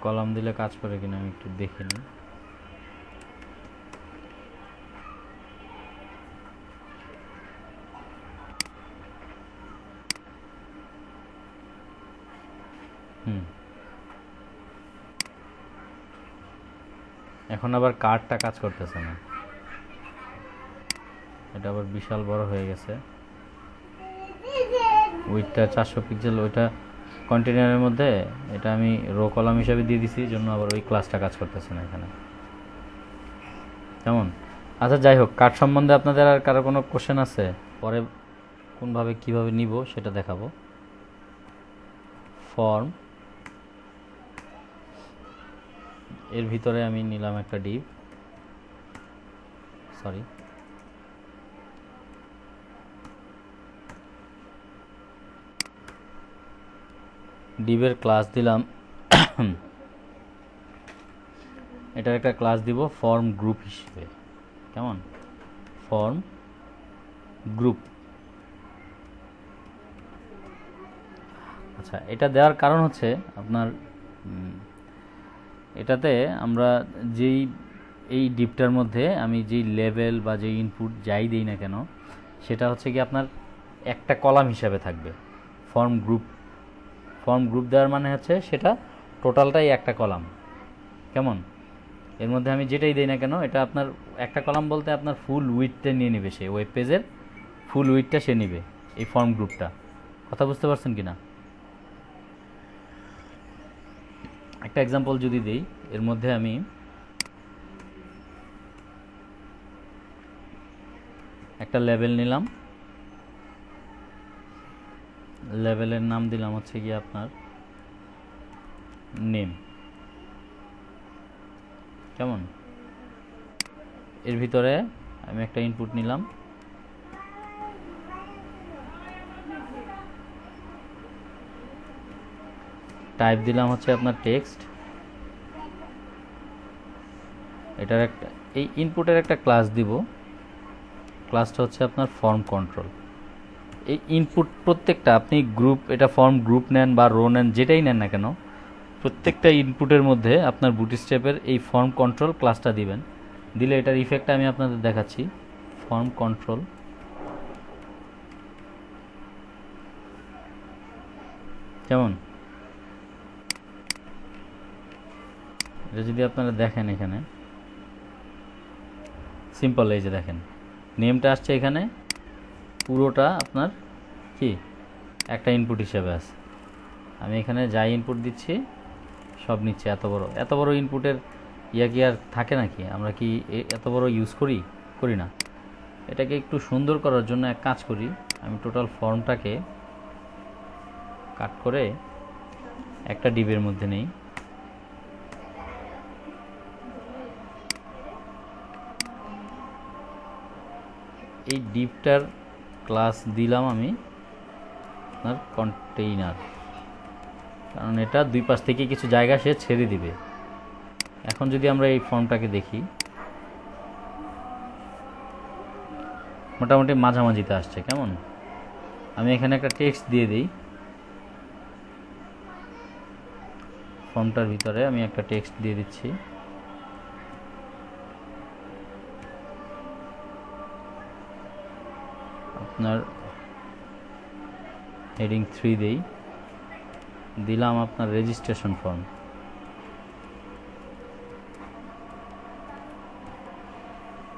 কলাম দিলে কাজ করে কিনা আমি একটু দেখে নিই। এখন আবার কার্ডটা কাজ করতেছে না, এটা আবার বিশাল বড় হয়ে গেছে। উইডটা 400 পিক্সেল, ওইটা কন্টেনারের মধ্যে, এটা আমি রো কলাম হিসাবে দিয়ে দিছি, জন্য আবার ওই ক্লাসটা কাজ করতেছে না এখানে। কেমন? আচ্ছা যাই হোক, কার্ড সম্বন্ধে আপনাদের আর কারো কোনো কোশ্চেন আছে? পরে কোনভাবে কিভাবে নিব সেটা দেখাবো। ফর্ম, এর ভিতরে আমি নিলাম একটা ডিভ, সরি ডিভের ক্লাস দিলাম এটার একটা ক্লাস দিব ফর্ম গ্রুপ হিসেবে। কেমন? Form group. আচ্ছা, এটা দেওয়ার কারণ হচ্ছে আপনার এটাতে আমরা যেই এই ডিপটার মধ্যে আমি যেই লেভেল বা যেই ইনপুট যাই দিই না কেন, সেটা হচ্ছে কি আপনার একটা কলাম হিসাবে থাকবে। ফর্ম গ্রুপ দেওয়ার মানে হচ্ছে সেটা টোটালটাই একটা কলাম। কেমন? এর মধ্যে আমি যেটাই দিই না কেন, এটা আপনার একটা কলাম বলতে আপনার ফুল উইডথটা নিয়ে নেবে, সে ওয়েব পেজের ফুল উইডথটা সে নেবে এই ফর্ম গ্রুপটা। কথা বুঝতে পারছেন কি না? একটা এক্সাম্পল যদি দিই, এর মধ্যে আমি একটা লেভেল নিলাম, লেভেলের নাম দিলাম হচ্ছে কি আপনার নেম। কেমন? এর ভিতরে আমি একটা ইনপুট নিলাম, টাইপ দিলাম হচ্ছে আপনার টেক্সট। এটার একটা এই ইনপুটের একটা ক্লাস দিব, ক্লাসটা হচ্ছে আপনার ফর্ম কন্ট্রোল। এই ইনপুট প্রত্যেকটা আপনি গ্রুপ, এটা ফর্ম গ্রুপ নেন বা রো নেন, যেটাই নেন না কেন, প্রত্যেকটা ইনপুটের মধ্যে আপনার বুটস্ট্র্যাপের এই ফর্ম কন্ট্রোল ক্লাসটা দিবেন। দিলে এটার ইফেক্ট আমি আপনাদের দেখাচ্ছি। ফর্ম কন্ট্রোল, কেমন? এটা যদি আপনারা দেখেন এখানে সিম্পল, এই যে দেখেন নেমটা আসছে এখানে, পুরোটা আপনার কি একটা ইনপুট হিসেবে আছে। আমি এখানে যাই ইনপুট দিচ্ছি সব নিচ্ছে। এত বড় ইনপুটের ইয়া কি আর থাকে নাকি? আমরা কি এত বড় ইউজ করি না। এটাকে একটু সুন্দর করার জন্য এক কাজ করি, আমি টোটাল ফর্মটাকে কাট করে একটা ডিবের মধ্যে নেই। এই ডিপটার ক্লাস দিলাম আমি আপনার কন্টেইনার, কারণ এটা দুই পাশ থেকে কিছু জায়গা সে ছেড়ে দিবে। এখন যদি আমরা এই ফর্মটাকে দেখি, মোটামুটি মাঝামাঝিতে আসছে। কেমন? আমি এখানে একটা টেক্সট দিয়ে দিই, ফর্মটার ভিতরে আমি একটা টেক্সট দিয়ে দিচ্ছি। আপনার হেডিং 3 দেই, দিলাম আপনার রেজিস্ট্রেশন ফর্ম।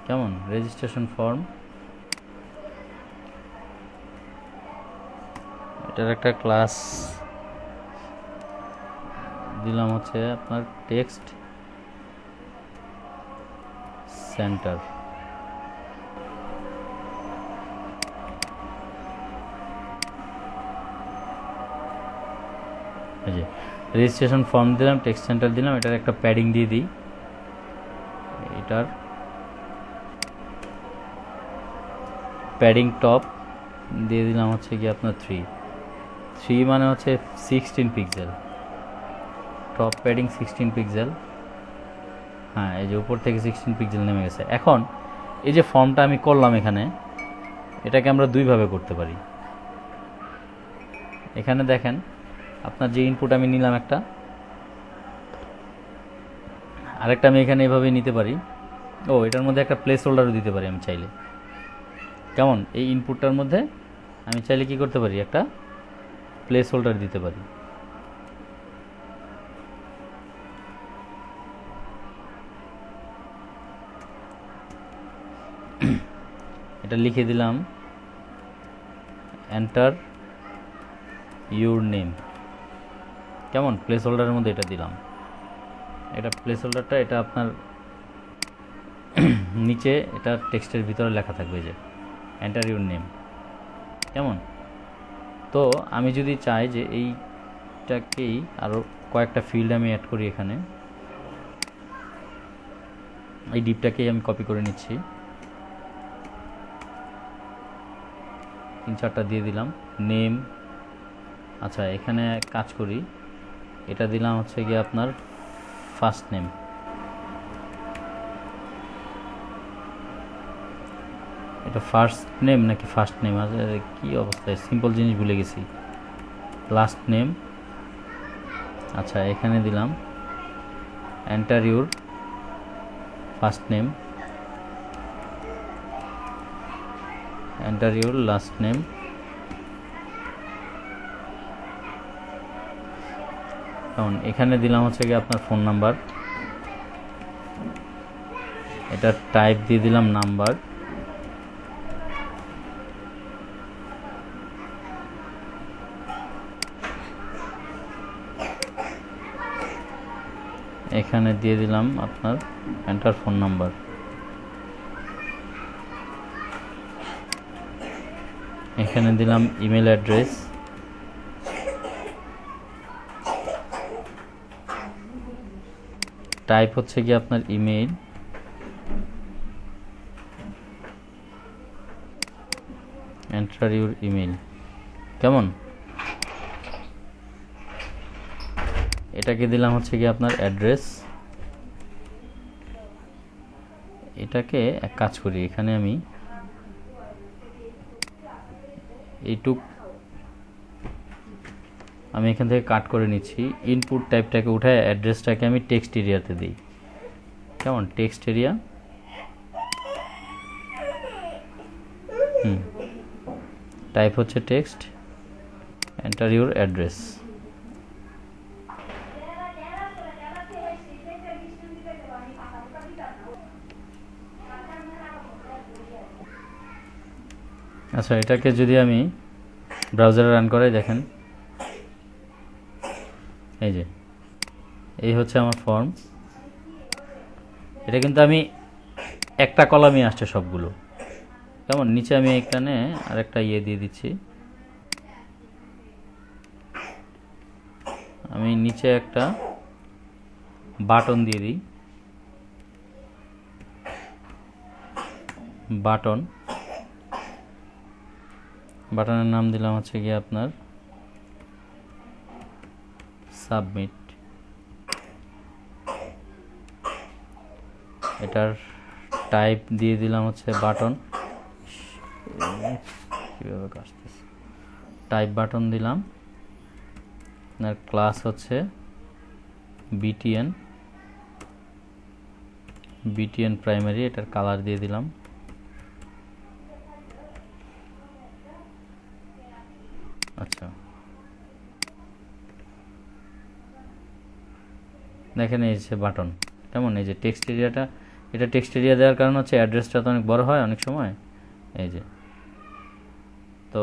কেমন? রেজিস্ট্রেশন ফর্ম, এটার একটা ক্লাস দিলাম হচ্ছে আপনার টেক্সট সেন্টার। এই যে রেজিস্ট্রেশন ফর্ম দিলাম, টেক্সট সেন্টার দিলাম, এটার একটা প্যাডিং দিয়ে দিই। এটার প্যাডিং টপ দিয়ে দিলাম হচ্ছে কি আপনার 3 মানে হচ্ছে 16 পিক্সেল। Top padding 16 pixel. হ্যাঁ, এই যে উপর থেকে 16 পিক্সেল নেমে গেছে। এখন এই যে ফর্মটা আমি করলাম এখানে, এটাকে আমরা দুইভাবে করতে পারি। এখানে দেখেন আপনার যে ইনপুট আমি নিলাম একটা, আরেকটা আমি এখানে এভাবে নিতে পারি। ও, এটার মধ্যে একটা প্লেস হোল্ডারও দিতে পারি আমি চাইলে। কেমন, এই ইনপুটটার মধ্যে আমি চাইলে কি করতে পারি, একটা প্লেস হোল্ডার দিতে পারি। এটা লিখে দিলাম এন্টার ইউর নেম। কেমন, প্লেস হোল্ডারের মধ্যে এটা দিলাম। এটা প্লেস হোল্ডারটা, এটা আপনার নিচে এটা টেক্সটের ভিতরে লেখা থাকবে যে এন্টার ইউর নেম। কেমন, তো আমি যদি চাই যে এইটাকেই আরও কয়েকটা ফিল্ড আমি অ্যাড করি, এখানে এই ডিপটাকেই আমি কপি করে নিচ্ছি, 3-4টা দিয়ে দিলাম নেম। আচ্ছা, এখানে কাজ করি, এটা দিলাম হচ্ছে গিয়ে আপনার ফার্স্ট নেম। এটা ফার্স্ট নেম নাকি ফার্স্ট নেম, আচ্ছা কী অবস্থায়, সিম্পল জিনিস ভুলে গেছি। Last name. আচ্ছা, এখানে দিলাম enter your first name, enter your last name. কারণ এখানে দিলাম হচ্ছে গিয়ে আপনার ফোন নাম্বার, এটা টাইপ দিয়ে দিলাম নাম্বার, এখানে দিয়ে দিলাম আপনার এন্টার ফোন নাম্বার, এখানে দিলাম ইমেল অ্যাড্রেস, টাইপ হচ্ছে কি আপনার ইমেইল, এন্টার ইউর ইমেইল। কেমন, এটাকে দিলাম হচ্ছে কি আপনার অ্যাড্রেস। এটাকে এক কাজ করি, এখানে আমি এইটুক আমি এখান থেকে কাট করে নিচ্ছি। ইনপুট টাইপটাকে উঠায় অ্যাড্রেসটাকে আমি টেক্সট এরিয়াতে দিই। কেমন, টেক্সট এরিয়া, টাইপ হচ্ছে টেক্সট, এন্টার ইউর অ্যাড্রেস। আচ্ছা, এটাকে যদি আমি ব্রাউজারে রান করাই, দেখেন এই যে এই হচ্ছে আমার ফর্ম। এটা কিন্তু আমি একটা কলামই আসছে সবগুলো। কেমন, নিচে আমি এখানে আরেকটা ইয়ে দিয়ে দিচ্ছি, আমি নিচে একটা বাটন দিয়ে দিই, বাটনের নাম দিলাম হচ্ছে গিয়ে আপনার সাবমিট। এটার টাইপ দিয়ে দিলাম হচ্ছে বাটন, কীভাবে কাটতেছে, টাইপ বাটন দিলাম। আপনার ক্লাস হচ্ছে বিটিএন প্রাইমারি, এটার কালার দিয়ে দিলাম। আচ্ছা, দেখেন এই যে বাটন। কেমন, এই যে টেক্সট এরিয়াটা, এটা টেক্সট এরিয়া দেওয়ার কারণ হচ্ছে অ্যাড্রেসটা তো অনেক বড় হয় অনেক সময়। এই যে, তো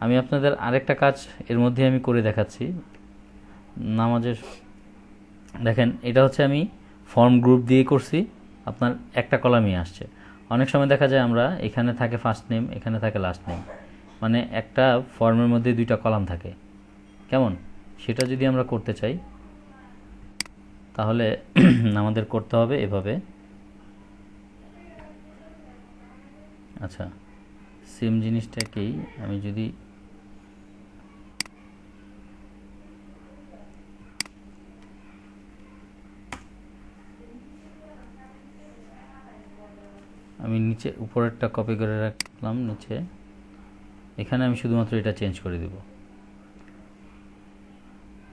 আমি আপনাদের আরেকটা কাজ এর মধ্যে আমি করে দেখাচ্ছি নামাজের। দেখেন, এটা হচ্ছে আমি ফর্ম গ্রুপ দিয়ে করছি, আপনার একটা কলামই আসছে। অনেক সময় দেখা যায় আমরা এখানে থাকে ফার্স্ট নেম, এখানে থাকে লাস্ট নেম, মানে একটা ফর্মের মধ্যে দুইটা কলাম থাকে। কেমন, সেটা যদি আমরা করতে চাই তাহলে আমাদের করতে হবে এভাবে। আচ্ছা, সেম জিনিসটাকেই আমি যদি নিচে উপরেরটা কপি করে রাখলাম নিচে, এখানে আমি শুধুমাত্র এটা চেঞ্জ করে দেব।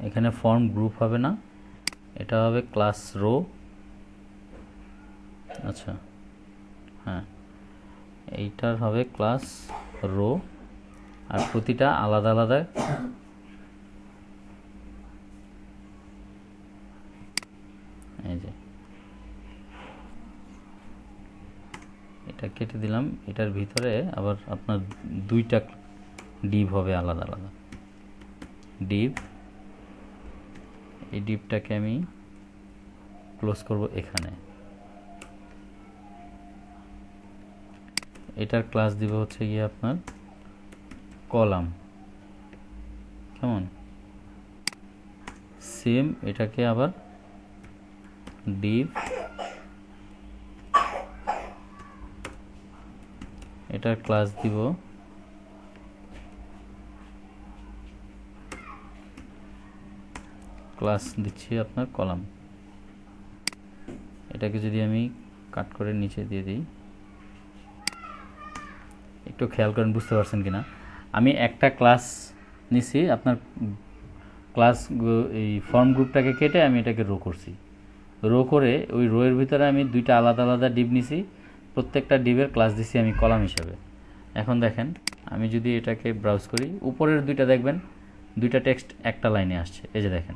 এখানে ফর্ম গ্রুপ হবে না, এটা হবে ক্লাস রো আচ্ছা, হ্যাঁ, এইটার হবে ক্লাস রো, আর প্রতিটা আলাদা আলাদা। এই যে এটা কেটে দিলাম, এটার ভিতরে আবার আপনার দুইটা ডিভ হবে আলাদা আলাদা ডিভ। এই ডিভটাকে আমি ক্লোজ করব এখানে। এটার ক্লাস দিব হচ্ছে গিয়ে আপনার কলাম, কেমন? সেম এটাকে আবার ডিভ, এটার ক্লাস দিব ক্লাস দিচ্ছি আপনার কলাম। এটাকে যদি আমি কাট করে নিচে দিয়ে দিই, একটু খেয়াল করেন বুঝতে পারছেন কিনা। আমি একটা ক্লাস নিছি, আপনার ক্লাস এই ফর্ম গ্রুপটাকে কেটে আমি এটাকে রো করছি। রো করে ওই রোয়ের ভিতরে আমি দুইটা আলাদা আলাদা ডিভ নিছি, প্রত্যেকটা ডিভের ক্লাস দিছি আমি কলাম হিসাবে। এখন দেখেন আমি যদি এটাকে ব্রাউজ করি, উপরের দুইটা দেখবেন দুইটা টেক্সট একটা লাইনে আসছে। এই যে দেখেন,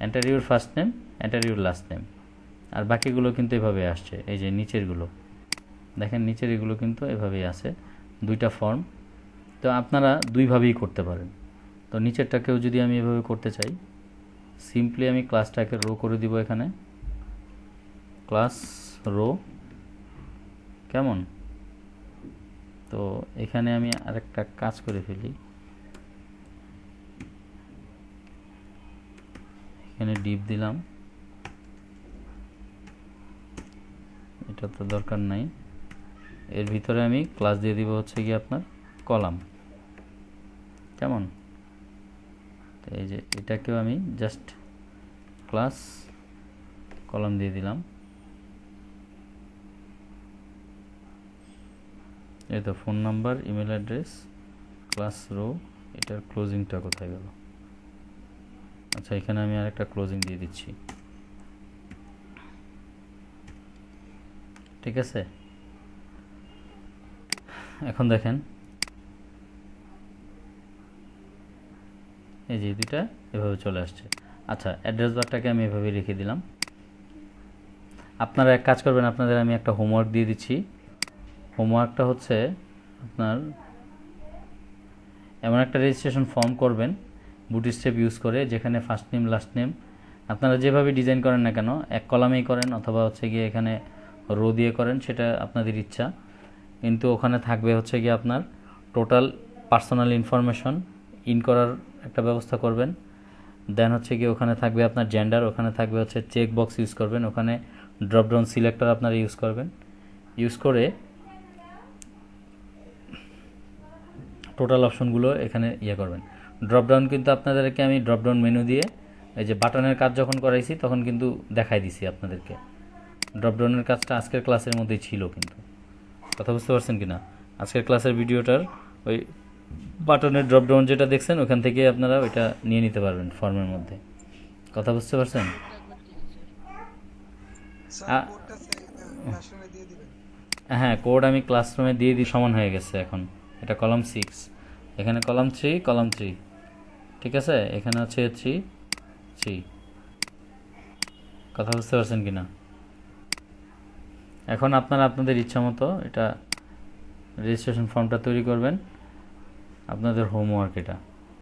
enter your first name, enter your last name. আর বাকিগুলো কিন্তু এভাবে আসছে। এই যে নিচেরগুলো দেখেন, নিচের এগুলো কিন্তু এভাবেই আছে, দুইটা ফর্ম। তো আপনারা দুইভাবেই করতে পারেন। তো নিচেরটাকেও যদি আমি এভাবে করতে চাই, সিম্পলি আমি ক্লাসটাকে রো করে দিব এখানে, ক্লাস রো, কেমন? তো এখানে আমি আরেকটা কাজ করে ফেলি, এখানে ডিপ দিলাম, এটা তো দরকার নাই। এর ভিতরে আমি ক্লাস দিয়ে দিব হচ্ছে কি আপনার কলাম, কেমন? তো এই যে এটাকেও আমি জাস্ট ক্লাস কলাম দিয়ে দিলাম। এই তো phone number, email address, class row. এটার ক্লোজিংটা কোথায় গেল? আচ্ছা, এখানে আমি আরেকটা ক্লোজিং দিয়ে দিচ্ছি, ঠিক আছে? এখন দেখেন এই যে দুইটা এভাবে চলে আসছে। আচ্ছা, অ্যাড্রেস বারটাকে আমি এভাবে রেখে দিলাম। আপনারা এক কাজ করবেন, আপনাদের আমি একটা হোমওয়ার্ক দিয়ে দিচ্ছি। হোমওয়ার্কটা হচ্ছে আপনার এমন একটা রেজিস্ট্রেশন ফর্ম করবেন বুটস্ট্র্যাপ ইউজ করে, যেখানে ফার্স্ট নেম লাস্ট নেম আপনারা যেভাবে ডিজাইন করেন না কেন, এক কলামেই করেন অথবা হচ্ছে গিয়ে এখানে রো দিয়ে করেন, সেটা আপনাদের ইচ্ছা। কিন্তু ওখানে থাকবে হচ্ছে গিয়ে আপনার টোটাল পার্সোনাল ইনফরমেশন ইন করার একটা ব্যবস্থা করবেন। দেন হচ্ছে গিয়ে ওখানে থাকবে আপনার জেন্ডার, ওখানে থাকবে হচ্ছে চেক বক্স ইউজ করবেন, ওখানে ড্রপডাউন সিলেক্টর আপনারা ইউজ করবেন। ইউজ করে টোটাল অপশনগুলো এখানে ইয়ে করবেন। ড্রপডাউন কিন্তু আপনাদেরকে আমি ড্রপডাউন মেনু দিয়ে এই যে বাটনের কাজ যখন করাইছি তখন কিন্তু দেখাই দিছি আপনাদেরকে। ড্রপডাউনের কাজটা আজকের ক্লাসের মধ্যেই ছিল, কিন্তু কথা বুঝতে পারছেন কিনা? আজকের ক্লাসের ভিডিওটার ওই বাটনের ড্রপডাউন যেটা দেখছেন ওখান থেকে আপনারা ওইটা নিয়ে নিতে পারবেন ফর্মের মধ্যে। কথা বুঝতে পারছেন? হ্যাঁ, কোড আমি ক্লাসরুমে দিয়ে দিই, সমান হয়ে গেছে এখন। এটা কলাম 6, এখানে কলাম 3, কলাম 3, ঠিক আছে? এখানে হচ্ছে 3। কথা বুঝতে পারছেন কিনা? এখন আপনারা আপনাদের ইচ্ছা মতো এটা রেজিস্ট্রেশন ফর্মটা তৈরি করবেন, আপনাদের হোমওয়ার্ক এটা।